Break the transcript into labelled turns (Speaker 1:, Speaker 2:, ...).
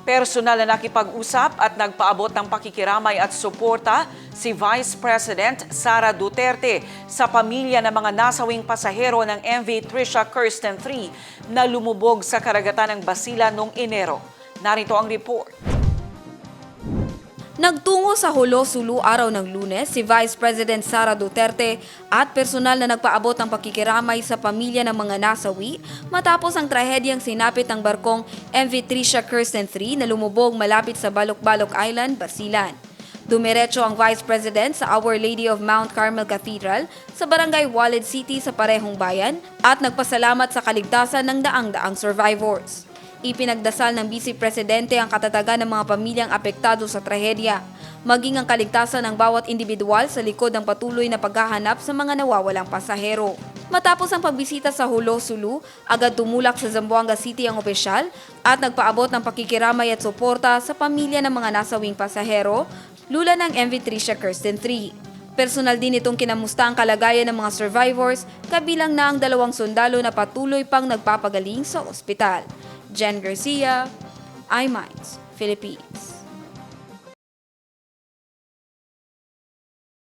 Speaker 1: Personal na nakipag-usap at nagpaabot ng pakikiramay at suporta si Vice President Sara Duterte sa pamilya ng mga nasawing pasahero ng MV Trisha Kirsten III na lumubog sa karagatan ng Basilan noong Enero. Narito ang report.
Speaker 2: Nagtungo sa Jolo, Sulu araw ng Lunes si Vice President Sara Duterte at personal na nagpaabot ng pakikiramay sa pamilya ng mga nasawi matapos ang trahedyang sinapit ng barkong MV Trisha Kirsten III na lumubog malapit sa Balok-Balok Island, Basilan. Dumiretso ang Vice President sa Our Lady of Mount Carmel Cathedral sa Barangay Walid City sa parehong bayan at nagpasalamat sa kaligtasan ng daang-daang survivors. Ipinagdasal ng Vice Presidente ang katatagan ng mga pamilyang apektado sa trahedya, maging ang kaligtasan ng bawat individual sa likod ng patuloy na paghahanap sa mga nawawalang pasahero. Matapos ang pagbisita sa Jolo, Sulu, agad tumulak sa Zamboanga City ang opisyal at nagpaabot ng pakikiramay at suporta sa pamilya ng mga nasawing pasahero, lula ng MV Trisha Kirsten III. Personal din itong kinamusta ang kalagayan ng mga survivors, kabilang na ang 2 sundalo na patuloy pang nagpapagaling sa ospital. Jen Garcia, iMinds, Philippines.